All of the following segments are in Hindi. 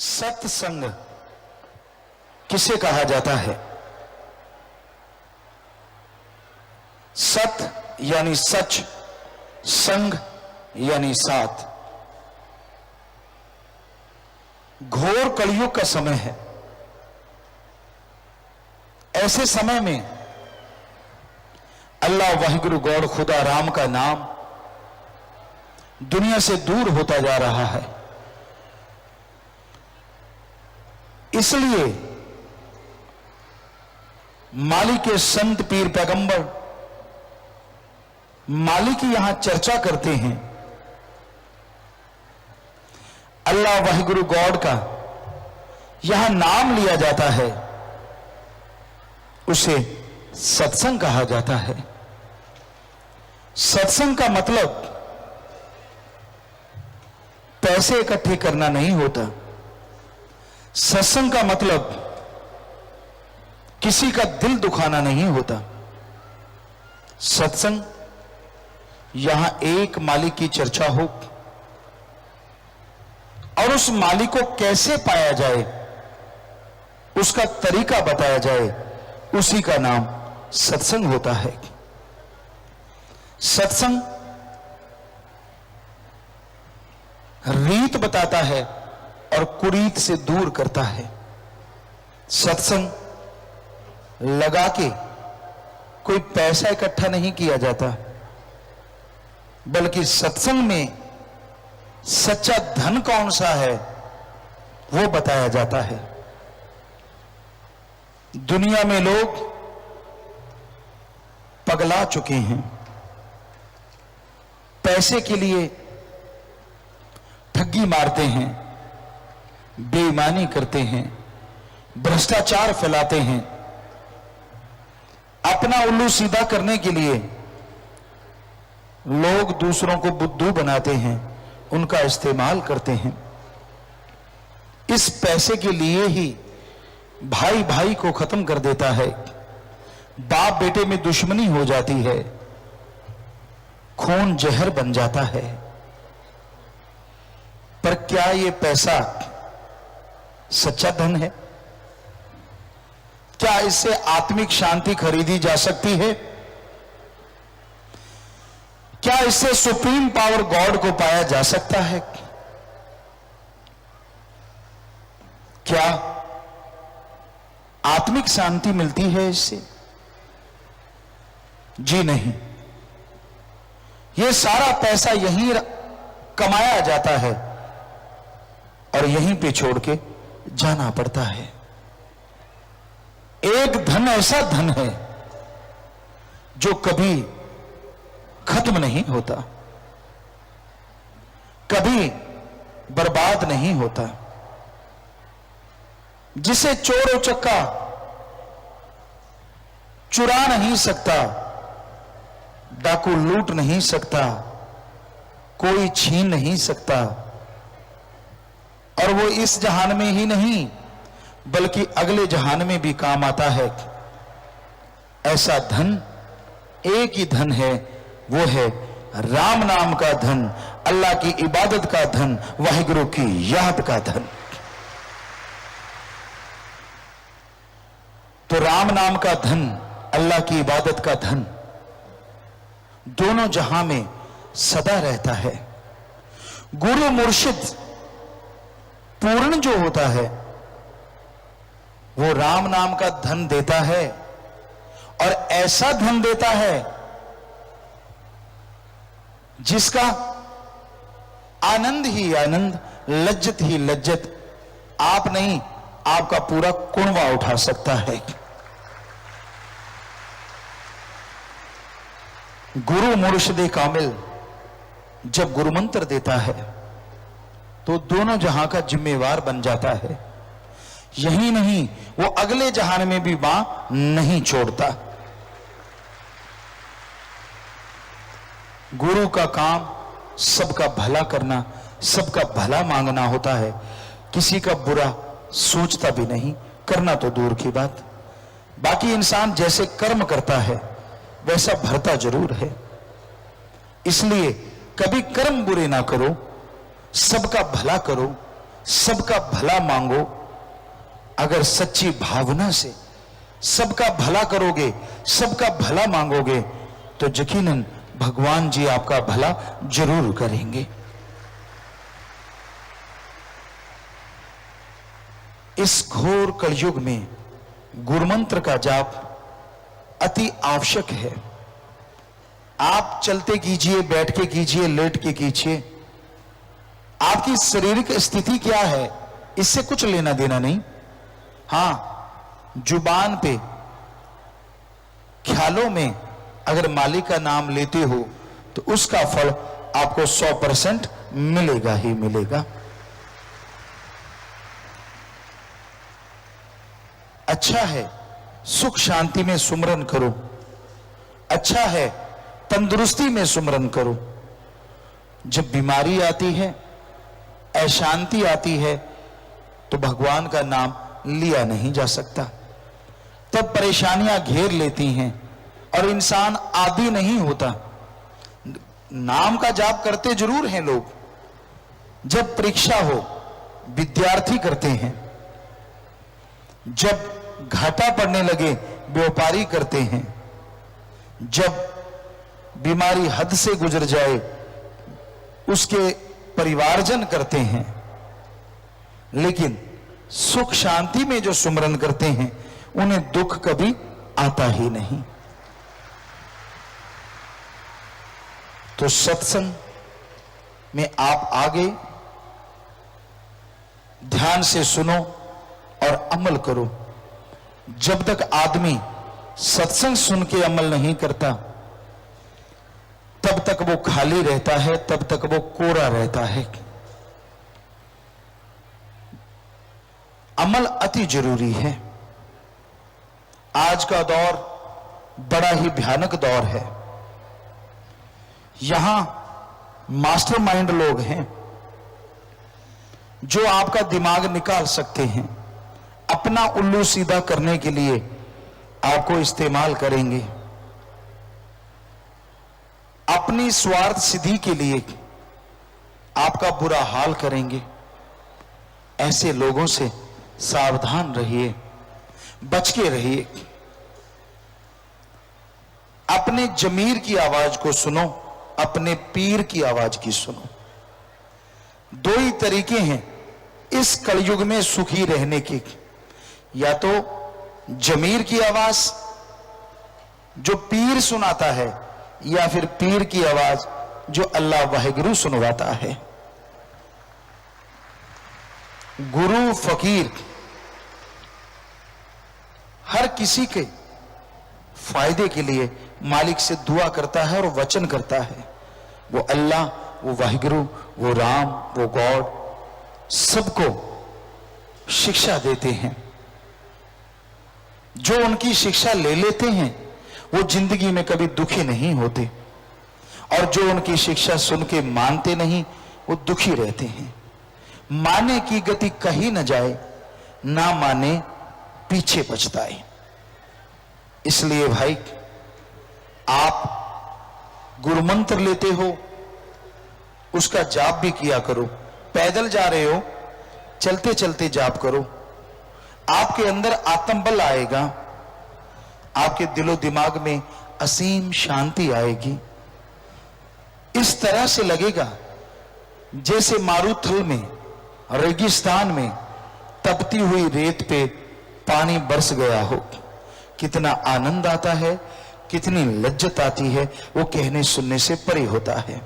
सत्संग किसे कहा जाता है? सत यानी सच, संग यानी साथ। घोर कलयुग का समय है। ऐसे समय में अल्लाह वाहिगुरु गॉड खुदा राम का नाम दुनिया से दूर होता जा रहा है। इसलिए माली के संत पीर पैगंबर माली की यहां चर्चा करते हैं। अल्लाह वाहिगुरु गॉड का यहां नाम लिया जाता है, उसे सत्संग कहा जाता है। सत्संग का मतलब पैसे इकट्ठे करना नहीं होता। सत्संग का मतलब किसी का दिल दुखाना नहीं होता। सत्संग यहां एक मालिक की चर्चा हो और उस मालिक को कैसे पाया जाए, उसका तरीका बताया जाए, उसी का नाम सत्संग होता है। सत्संग रीत बताता है और कुरीत से दूर करता है। सत्संग लगा के कोई पैसा इकट्ठा नहीं किया जाता, बल्कि सत्संग में सच्चा धन कौन सा है वो बताया जाता है। दुनिया में लोग पगला चुके हैं। पैसे के लिए ठगी मारते हैं, बेईमानी करते हैं, भ्रष्टाचार फैलाते हैं। अपना उल्लू सीधा करने के लिए लोग दूसरों को बुद्धू बनाते हैं, उनका इस्तेमाल करते हैं। इस पैसे के लिए ही भाई भाई को खत्म कर देता है, बाप बेटे में दुश्मनी हो जाती है, खून जहर बन जाता है। पर क्या यह पैसा सच्चा धन है? क्या इससे आत्मिक शांति खरीदी जा सकती है? क्या इससे सुप्रीम पावर गॉड को पाया जा सकता है? क्या आत्मिक शांति मिलती है इससे? जी नहीं। यह सारा पैसा यहीं कमाया जाता है और यहीं पे छोड़ के जाना पड़ता है। एक धन ऐसा धन है जो कभी खत्म नहीं होता, कभी बर्बाद नहीं होता, जिसे चोर उचक्का चुरा नहीं सकता, डाकू लूट नहीं सकता, कोई छीन नहीं सकता। और वो इस जहान में ही नहीं बल्कि अगले जहान में भी काम आता है। ऐसा धन एक ही धन है, वो है राम नाम का धन, अल्लाह की इबादत का धन, वाहिगुरु की याद का धन। तो राम नाम का धन, अल्लाह की इबादत का धन दोनों जहां में सदा रहता है। गुरु मुर्शिद पूर्ण जो होता है वो राम नाम का धन देता है, और ऐसा धन देता है जिसका आनंद ही आनंद, लज्जत ही लज्जत आप नहीं, आपका पूरा कुणवा उठा सकता है। गुरु मुर्शिद कामिल जब गुरु मंत्र देता है तो दोनों जहां का जिम्मेवार बन जाता है। यही नहीं, वो अगले जहान में भी बां नहीं छोड़ता। गुरु का काम सबका भला करना, सबका भला मांगना होता है। किसी का बुरा सोचता भी नहीं, करना तो दूर की बात। बाकी इंसान जैसे कर्म करता है वैसा भरता जरूर है। इसलिए कभी कर्म बुरे ना करो, सबका भला करो, सबका भला मांगो, अगर सच्ची भावना से सबका भला करोगे, सबका भला मांगोगे, तो यकीनन भगवान जी आपका भला जरूर करेंगे। इस घोर कलयुग में गुरुमंत्र का जाप अति आवश्यक है। आप चलते कीजिए, बैठ के कीजिए, लेट के कीजिए, आपकी शारीरिक स्थिति क्या है इससे कुछ लेना देना नहीं। हां, जुबान पे ख्यालों में अगर मालिक का नाम लेते हो तो उसका फल आपको 100% मिलेगा ही मिलेगा। अच्छा है सुख शांति में सुमरन करो, अच्छा है तंदुरुस्ती में सुमरन करो। जब बीमारी आती है, अशांति आती है, तो भगवान का नाम लिया नहीं जा सकता। तब परेशानियां घेर लेती हैं और इंसान आदी नहीं होता। नाम का जाप करते जरूर हैं लोग, जब परीक्षा हो विद्यार्थी करते हैं, जब घाटा पड़ने लगे व्यापारी करते हैं, जब बीमारी हद से गुजर जाए उसके परिवारजन करते हैं। लेकिन सुख शांति में जो सुमरन करते हैं उन्हें दुख कभी आता ही नहीं। तो सत्संग में आप आगे ध्यान से सुनो और अमल करो। जब तक आदमी सत्संग सुन के अमल नहीं करता तब तक वो खाली रहता है, तब तक वो कोरा रहता है। अमल अति जरूरी है। आज का दौर बड़ा ही भयानक दौर है। यहां मास्टरमाइंड लोग हैं जो आपका दिमाग निकाल सकते हैं, अपना उल्लू सीधा करने के लिए आपको इस्तेमाल करेंगे, अपनी स्वार्थ सिद्धि के लिए आपका बुरा हाल करेंगे। ऐसे लोगों से सावधान रहिए, बच के रहिए। अपने जमीर की आवाज को सुनो, अपने पीर की आवाज की सुनो। दो ही तरीके हैं इस कलयुग में सुखी रहने के, या तो जमीर की आवाज जो पीर सुनाता है, या फिर पीर की आवाज जो अल्लाह वाहिगुरु सुनवाता है। गुरु फकीर हर किसी के फायदे के लिए मालिक से दुआ करता है और वचन करता है। वो अल्लाह, वो वाहिगुरु, वो राम, वो गॉड सबको शिक्षा देते हैं। जो उनकी शिक्षा ले लेते हैं वो जिंदगी में कभी दुखी नहीं होते, और जो उनकी शिक्षा सुन के मानते नहीं वो दुखी रहते हैं। माने की गति कहीं न जाए, ना माने पीछे पछताए। इसलिए भाई, आप गुरु मंत्र लेते हो, उसका जाप भी किया करो। पैदल जा रहे हो, चलते चलते जाप करो। आपके अंदर आत्मबल आएगा, आपके दिलो दिमाग में असीम शांति आएगी। इस तरह से लगेगा जैसे मारुथल में, रेगिस्तान में तपती हुई रेत पे पानी बरस गया हो। कितना आनंद आता है, कितनी लज्जत आती है, वो कहने सुनने से परे होता है।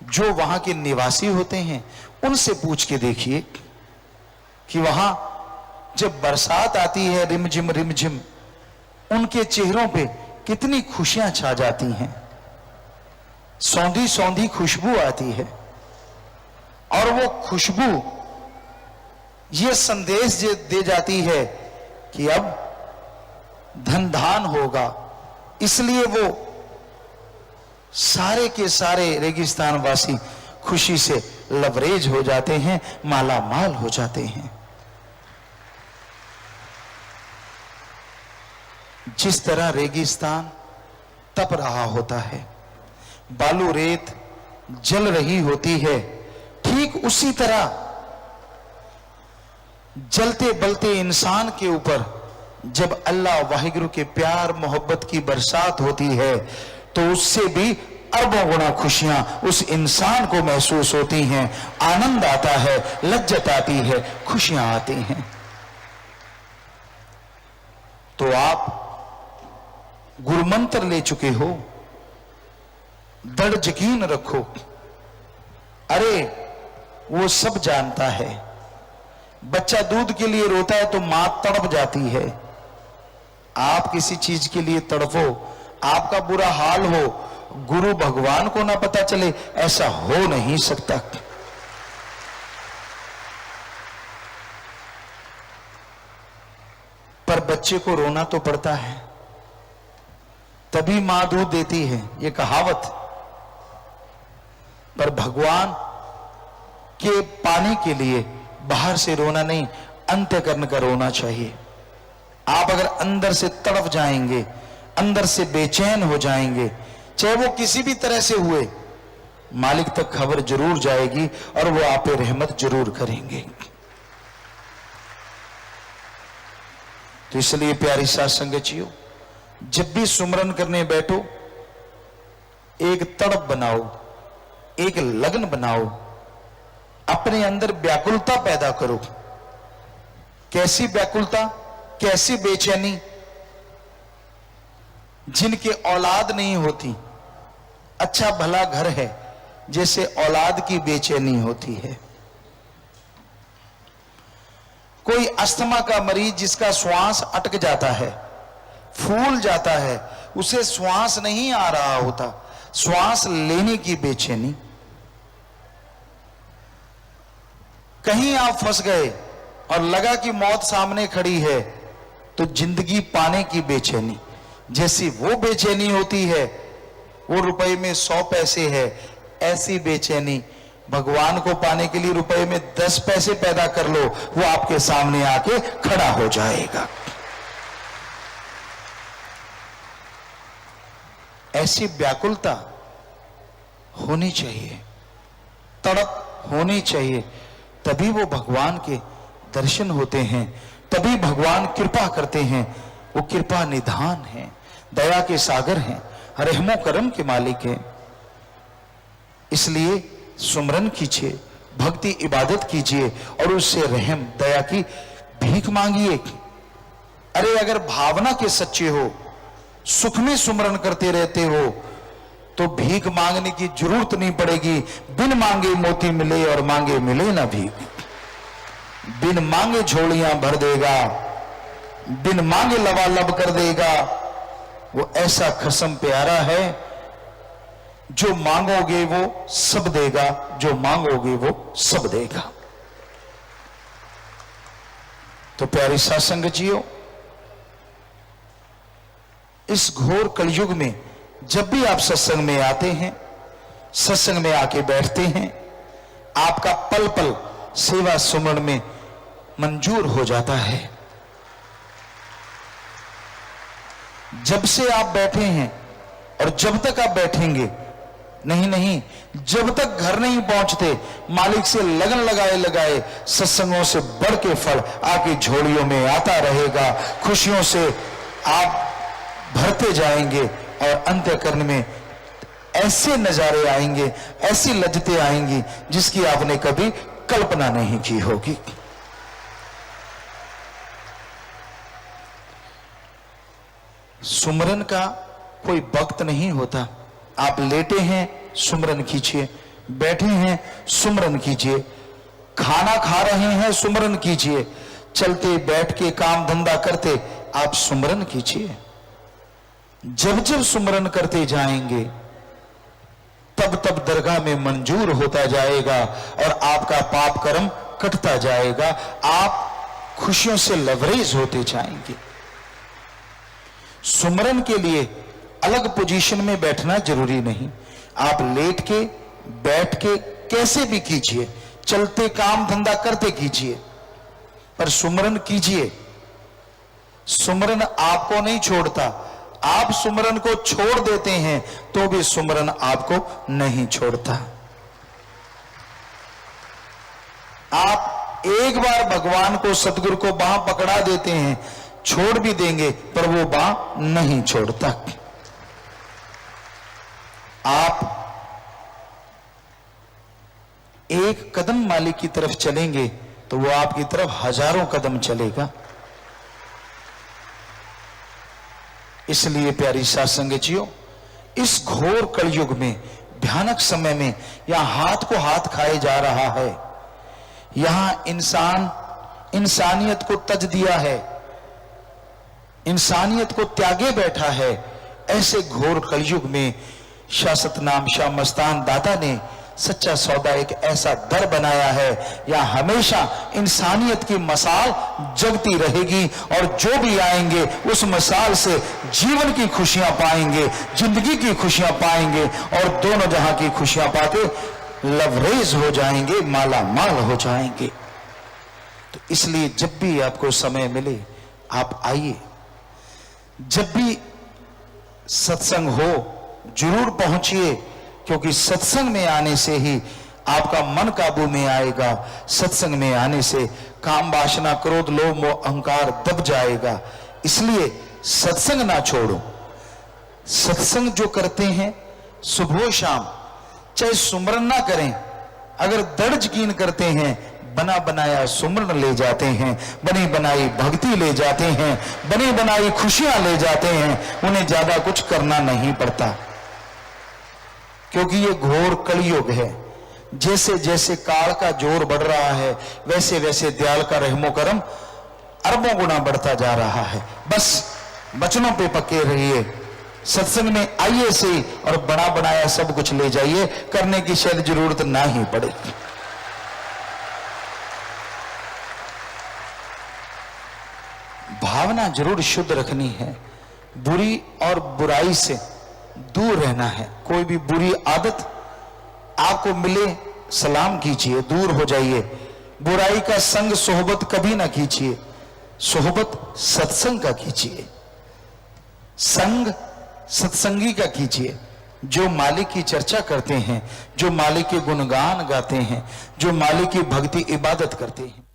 जो वहां के निवासी होते हैं उनसे पूछ के देखिए कि वहां जब बरसात आती है रिमझिम रिमझिम, उनके चेहरों पे कितनी खुशियां छा जाती हैं, सौंधी सौंधी खुशबू आती है। और वो खुशबू ये संदेश दे जाती है कि अब धन धान होगा। इसलिए वो सारे के सारे रेगिस्तान वासी खुशी से लवरेज हो जाते हैं, माला माल हो जाते हैं। जिस तरह रेगिस्तान तप रहा होता है, बालू रेत जल रही होती है, ठीक उसी तरह जलते बलते इंसान के ऊपर जब अल्लाह वाहिगुरु के प्यार मोहब्बत की बरसात होती है तो उससे भी अरबों गुना खुशियां उस इंसान को महसूस होती हैं, आनंद आता है, लज्जत आती है, खुशियां आती हैं। तो आप गुरुमंत्र ले चुके हो, दृढ़ यकीन रखो, अरे वो सब जानता है। बच्चा दूध के लिए रोता है तो मां तड़प जाती है। आप किसी चीज के लिए तड़पो, आपका बुरा हाल हो, गुरु भगवान को ना पता चले, ऐसा हो नहीं सकता। पर बच्चे को रोना तो पड़ता है, तभी मां दूध देती है, ये कहावत। पर भगवान के पाने के लिए बाहर से रोना नहीं, अंतःकरण का रोना चाहिए। आप अगर अंदर से तड़प जाएंगे, अंदर से बेचैन हो जाएंगे, चाहे वो किसी भी तरह से हुए, मालिक तक खबर जरूर जाएगी और वो आप पे रहमत जरूर करेंगे। तो इसलिए प्यारी साथ संगतियों, जब भी सुमरन करने बैठो, एक तड़प बनाओ, एक लगन बनाओ, अपने अंदर व्याकुलता पैदा करो। कैसी व्याकुलता, कैसी बेचैनी? जिनके औलाद नहीं होती, अच्छा भला घर है, जैसे औलाद की बेचैनी होती है। कोई अस्थमा का मरीज जिसका श्वास अटक जाता है, फूल जाता है, उसे श्वास नहीं आ रहा होता, श्वास लेने की बेचैनी। कहीं आप फंस गए और लगा कि मौत सामने खड़ी है, तो जिंदगी पाने की बेचैनी, जैसी वो बेचैनी होती है, वो रुपए में 100 पैसे है, ऐसी बेचैनी भगवान को पाने के लिए रुपए में 10 पैसे पैदा कर लो, वो आपके सामने आके खड़ा हो जाएगा। ऐसी व्याकुलता होनी चाहिए, तड़प होनी चाहिए, तभी वो भगवान के दर्शन होते हैं, तभी भगवान कृपा करते हैं। वो कृपा निधान है, दया के सागर हैं, रहमो करम के मालिक हैं। इसलिए सुमरन कीजिए, भक्ति इबादत कीजिए और उससे रहम दया की भीख मांगिए। अरे अगर भावना के सच्चे हो, सुख में सुमरन करते रहते हो, तो भीख मांगने की जरूरत नहीं पड़ेगी। बिन मांगे मोती मिले और मांगे मिले ना भीख। बिन मांगे झोलियां भर देगा, बिन मांगे लबालब कर देगा। वो ऐसा खसम प्यारा है, जो मांगोगे वो सब देगा, जो मांगोगे वो सब देगा। तो प्यारी साथ संगतियों, इस घोर कलयुग में जब भी आप सत्संग में आते हैं, सत्संग में आके बैठते हैं, आपका पल पल सेवा सुमरण में मंजूर हो जाता है। जब से आप बैठे हैं और जब तक आप बैठेंगे, नहीं, जब तक घर नहीं पहुंचते, मालिक से लगन लगाए लगाए सत्संगों से बढ़ के फल आपकी झोलियों में आता रहेगा। खुशियों से आप भरते जाएंगे और अंतःकरण में ऐसे नजारे आएंगे, ऐसी लज्जतें आएंगी जिसकी आपने कभी कल्पना नहीं की होगी। सुमरन का कोई वक्त नहीं होता। आप लेटे हैं, सुमरन कीजिए, बैठे हैं, सुमरन कीजिए, खाना खा रहे हैं, सुमरन कीजिए, चलते बैठ के काम धंधा करते आप सुमरन कीजिए। जब जब सुमरन करते जाएंगे, तब तब दरगाह में मंजूर होता जाएगा और आपका पाप कर्म कटता जाएगा। आप खुशियों से लबरेज होते जाएंगे। सुमरन के लिए अलग पोजीशन में बैठना जरूरी नहीं। आप लेट के, बैठ के, कैसे भी कीजिए, चलते काम धंधा करते कीजिए, पर सुमरन कीजिए। सुमरन आपको नहीं छोड़ता। आप सुमरन को छोड़ देते हैं तो भी सुमरन आपको नहीं छोड़ता। आप एक बार भगवान को, सतगुरु को बाह पकड़ा देते हैं, छोड़ भी देंगे पर वो बाह नहीं छोड़ता। आप एक कदम मालिक की तरफ चलेंगे तो वो आपकी तरफ हजारों कदम चलेगा। इसलिए प्यारी साध संगतियों, इस घोर कलयुग में, भयानक समय में, यहां हाथ को हाथ खाए जा रहा है, यहां इंसान इंसानियत को तज दिया है, इंसानियत को त्यागे बैठा है। ऐसे घोर कलयुग में शाश्वत नाम शाह मस्तान दाता ने सच्चा सौदा एक ऐसा दर बनाया है, या हमेशा इंसानियत की मसाल जगती रहेगी और जो भी आएंगे उस मसाल से जीवन की खुशियां पाएंगे, जिंदगी की खुशियां पाएंगे और दोनों जहां की खुशियां पाके लवरेज हो जाएंगे, माला माल हो जाएंगे। तो इसलिए जब भी आपको समय मिले आप आइए, जब भी सत्संग हो जरूर पहुंचिए, क्योंकि सत्संग में आने से ही आपका मन काबू में आएगा। सत्संग में आने से काम वासना क्रोध लोभ मोह अहंकार दब जाएगा। इसलिए सत्संग ना छोड़ो। सत्संग जो करते हैं सुबह शाम, चाहे सुमरन ना करें, अगर दृढ़ यकीन करते हैं, बना बनाया सुमरन ले जाते हैं, बनी बनाई भक्ति ले जाते हैं, बनी बनाई खुशियां ले जाते हैं, उन्हें ज्यादा कुछ करना नहीं पड़ता। क्योंकि ये घोर कलयुग है। जैसे जैसे काल का जोर बढ़ रहा है, वैसे वैसे दयाल का रहमो करम अरबों गुना बढ़ता जा रहा है। बस वचनों पे पक्के रहिए, सत्संग में आइए से और बड़ा बनाया सब कुछ ले जाइए, करने की शायद जरूरत ना ही पड़ेगी। भावना जरूर शुद्ध रखनी है, बुरी और बुराई से दूर रहना है। कोई भी बुरी आदत आपको मिले सलाम कीजिए, दूर हो जाइए। बुराई का संग सोहबत कभी ना कीजिए, सोहबत सत्संग का कीजिए, संग सत्संगी का कीजिए। जो मालिक की चर्चा करते हैं, जो मालिक के गुणगान गाते हैं, जो मालिक की भक्ति इबादत करते हैं।